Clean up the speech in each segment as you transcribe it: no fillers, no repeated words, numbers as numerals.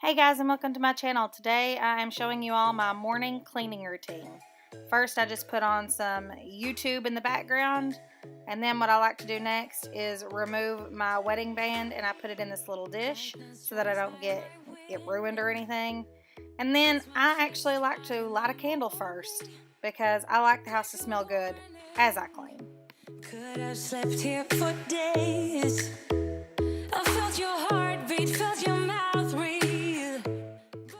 Hey guys, and welcome to my channel. Today I am showing you all my morning cleaning routine. First, I just put on some YouTube in the background, and then what I like to do next is remove my wedding band and I put it in this little dish so that I don't get it ruined or anything. And then I actually like to light a candle first because I like the house to smell good as I clean. Could have slept here for days. I felt your heartbeat, felt your mouth breathe.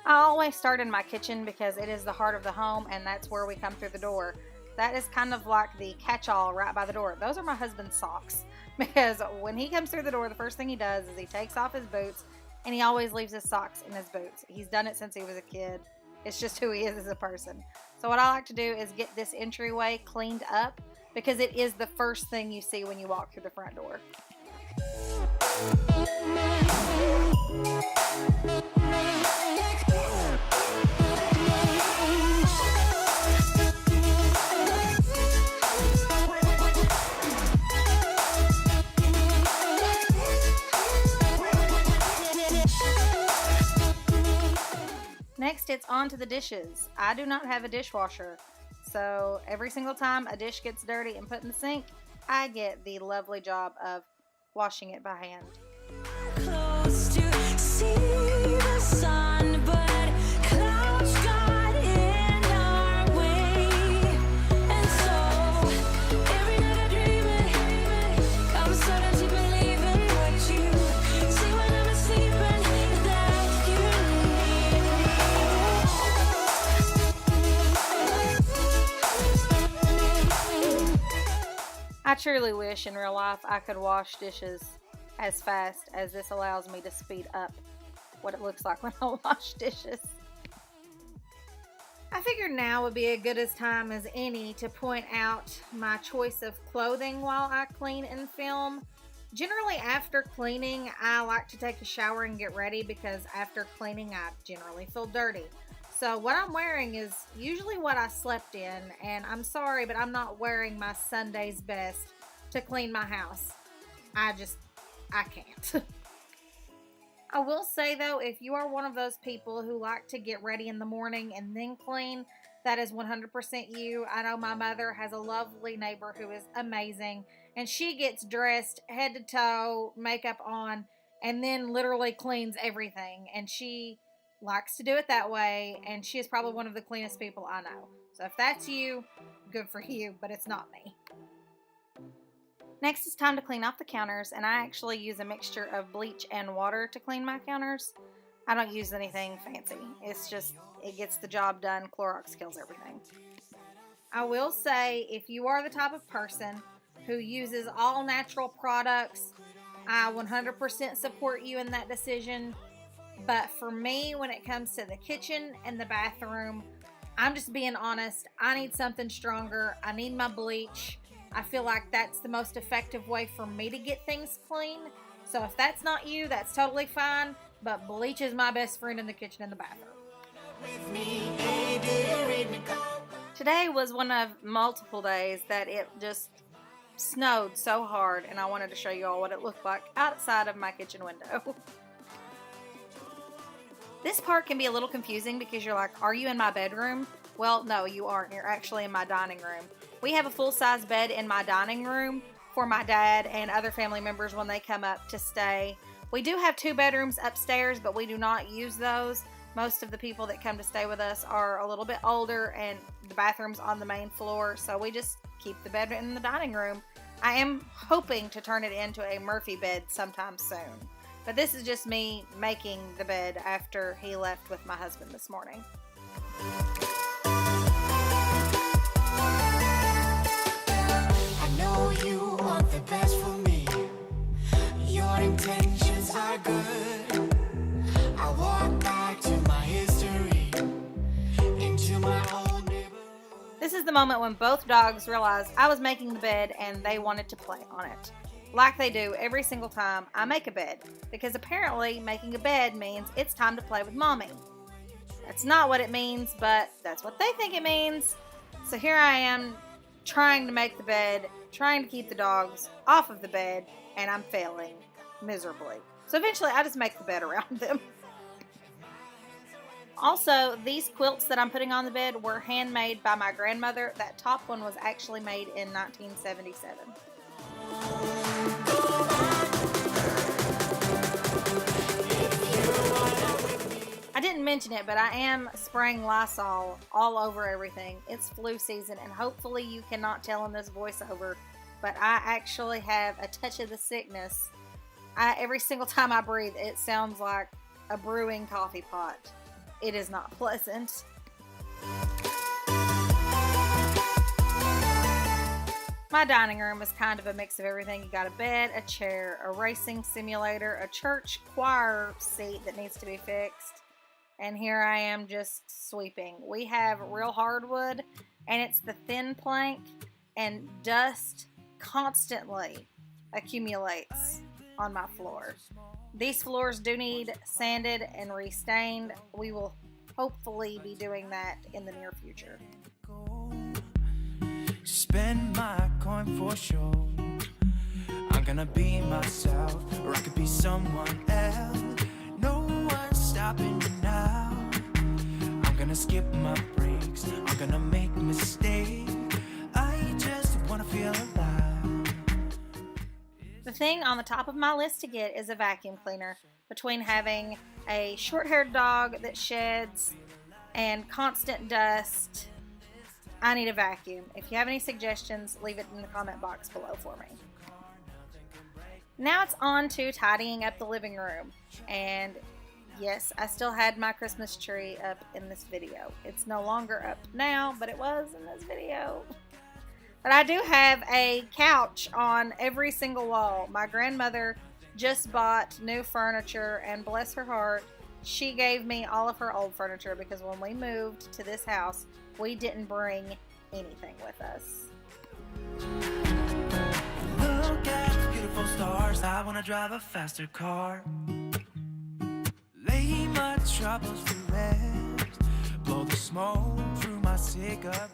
I always start in my kitchen because it is the heart of the home and that's where we come through the door. That is kind of like the catch-all right by the door. Those are my husband's socks because when he comes through the door, the first thing he does is he takes off his boots and he always leaves his socks in his boots. He's done it since he was a kid. It's just who he is as a person. So what I like to do is get this entryway cleaned up because it is the first thing you see when you walk through the front door. Next, it's on to the dishes. I do not have a dishwasher, so every single time a dish gets dirty and put in the sink, I get the lovely job of washing it by hand. Close to see the sun, but clouds got in our way. And so every night I dream it. I'm starting to believe in what you say when I'm asleep, and that you need me. I truly wish in real life I could wash dishes as fast as this allows me to speed up what it looks like when I wash dishes. I figured now would be as good a time as any to point out my choice of clothing while I clean and film. Generally after cleaning, I like to take a shower and get ready because after cleaning I generally feel dirty. So what I'm wearing is usually what I slept in, and I'm sorry, but I'm not wearing my Sunday's best to clean my house. I can't. I will say though, if you are one of those people who like to get ready in the morning and then clean, that is 100% you. I know my mother has a lovely neighbor who is amazing, and she gets dressed head to toe, makeup on, and then literally cleans everything, and she likes to do it that way, and she is probably one of the cleanest people I know. So if that's you, good for you, but it's not me. Next, it's time to clean off the counters, and I actually use a mixture of bleach and water to clean my counters. I don't use anything fancy. It's just, it gets the job done. Clorox kills everything. I will say, if you are the type of person who uses all natural products, I 100% support you in that decision. But for me, when it comes to the kitchen and the bathroom, I'm just being honest. I need something stronger. I need my bleach. I feel like that's the most effective way for me to get things clean. So if that's not you, that's totally fine. But bleach is my best friend in the kitchen and the bathroom. Today was one of multiple days that it just snowed so hard, and I wanted to show you all what it looked like outside of my kitchen window. This part can be a little confusing because you're like, are you in my bedroom? Well, no, you aren't. You're actually in my dining room. We have a full-size bed in my dining room for my dad and other family members when they come up to stay. We do have 2 bedrooms upstairs, but we do not use those. Most of the people that come to stay with us are a little bit older, and the bathroom's on the main floor, so we just keep the bed in the dining room. I am hoping to turn it into a Murphy bed sometime soon. But this is just me making the bed after he left with my husband this morning. I know you want the best for me. Your intentions are good. I walk back to my history, into my old neighborhood. This is the moment when both dogs realized I was making the bed and they wanted to play on it. Like they do every single time I make a bed, because apparently making a bed means it's time to play with mommy. That's not what it means, but that's what they think it means. So here I am trying to make the bed, trying to keep the dogs off of the bed, and I'm failing miserably. So eventually I just make the bed around them. Also, these quilts that I'm putting on the bed were handmade by my grandmother. That top one was actually made in 1977. I didn't mention it, but I am spraying Lysol all over everything. It's flu season, and hopefully you cannot tell in this voiceover, but I actually have a touch of the sickness. Every single time I breathe, it sounds like a brewing coffee pot. It is not pleasant. My dining room is kind of a mix of everything. You got a bed, a chair, a racing simulator, a church choir seat that needs to be fixed, and here I am just sweeping. We have real hardwood, and it's the thin plank, and dust constantly accumulates on my floor. These floors do need sanded and restained. We will hopefully be doing that in the near future. Spend my coin for sure. I'm gonna be myself, or I could be someone else. No one's stopping me now. I'm gonna skip my breaks. I'm gonna make mistakes. I just wanna feel alive. The thing on the top of my list to get is a vacuum cleaner. Between having a short-haired dog that sheds and constant dust, I need a vacuum. If you have any suggestions, leave it in the comment box below for me. Now it's on to tidying up the living room. And yes, I still had my Christmas tree up in this video. It's no longer up now, but it was in this video. But I do have a couch on every single wall. My grandmother just bought new furniture, and bless her heart, she gave me all of her old furniture because when we moved to this house, we didn't bring anything with us. Look at the beautiful stars. I wanna drive a faster car. Lay my troubles to rest. Blow the smoke through my cigarette.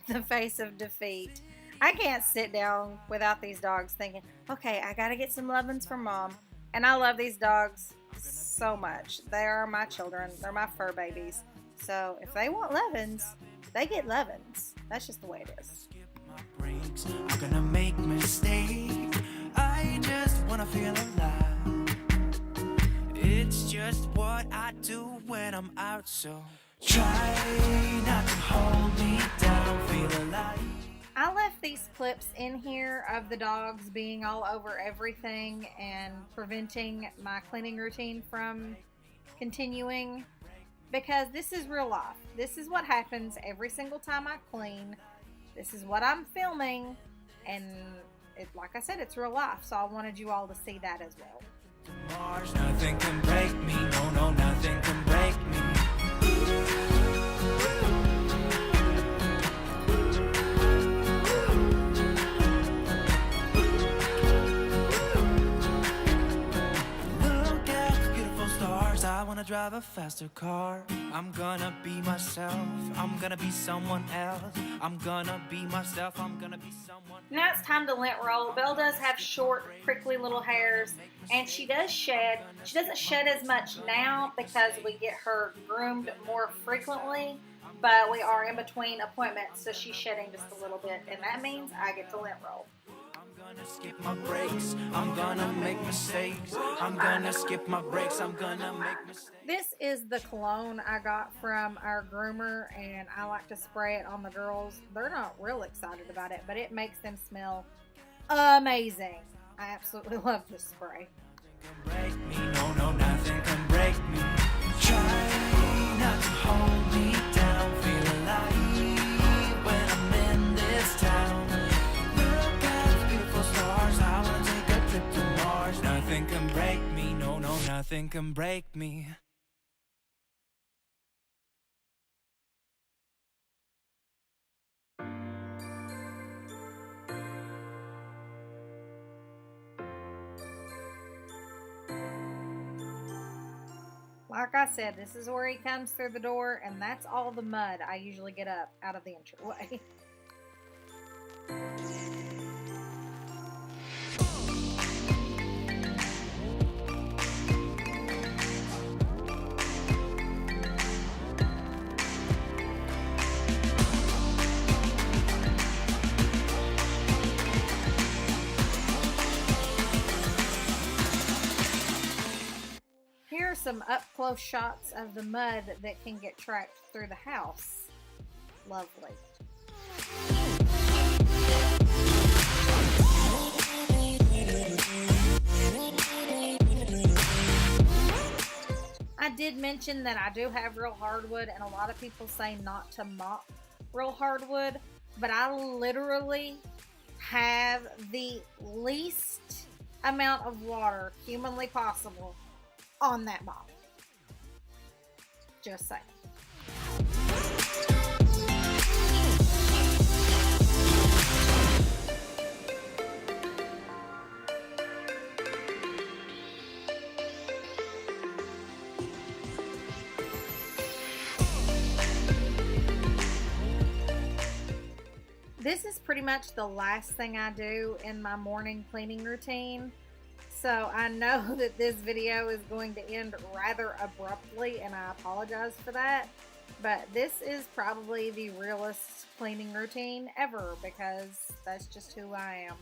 The face of defeat. I can't sit down without these dogs thinking, okay, I gotta get some lovin's for mom. And I love these dogs so much. They are my children. They're my fur babies. So if they want lovin's, they get lovin's. That's just the way it is. I'm gonna make mistakes. I just wanna feel alive. It's just what I do when I'm out, so try not to hold me down, feel alive. I left these clips in here of the dogs being all over everything and preventing my cleaning routine from continuing because this is real life. This is what happens every single time I clean. This is what I'm filming, and like I said, it's real life, so I wanted you all to see that as well. Mars, nothing can break me, no, nothing can break me. Look at the beautiful stars. I wanna drive a faster car. I'm gonna be myself. I'm gonna be someone else. I'm gonna be myself. I'm gonna be someone. Now it's time to lint roll. Belle does have short, prickly little hairs, and she does shed. She doesn't shed as much now because we get her groomed more frequently, but we are in between appointments, so she's shedding just a little bit, and that means I get to lint roll. I'm gonna skip my breaks. I'm gonna make mistakes. I'm gonna skip my breaks. I'm gonna make mistakes. This is the cologne I got from our groomer, and I like to spray it on the girls. They're not real excited about it, but it makes them smell amazing. I absolutely love this spray. Break me, no, nothing can break me. Try not to hold me down, feel alive when I'm in this town. Look at the beautiful stars, I wanna take a trip to Mars. Nothing can break me, no, nothing can break me. Like I said, this is where he comes through the door, and that's all the mud I usually get up out of the entryway. some up-close shots of the mud that can get tracked through the house. Lovely. I did mention that I do have real hardwood, and a lot of people say not to mop real hardwood, but I literally have the least amount of water humanly possible on that mop. Just saying. This is pretty much the last thing I do in my morning cleaning routine. So I know that this video is going to end rather abruptly, and I apologize for that. But this is probably the realest cleaning routine ever, because that's just who I am.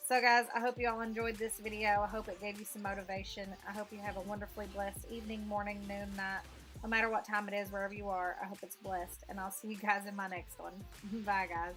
So guys, I hope you all enjoyed this video. I hope it gave you some motivation. I hope you have a wonderfully blessed evening, morning, noon, night. No matter what time it is, wherever you are, I hope it's blessed. And I'll see you guys in my next one. Bye guys.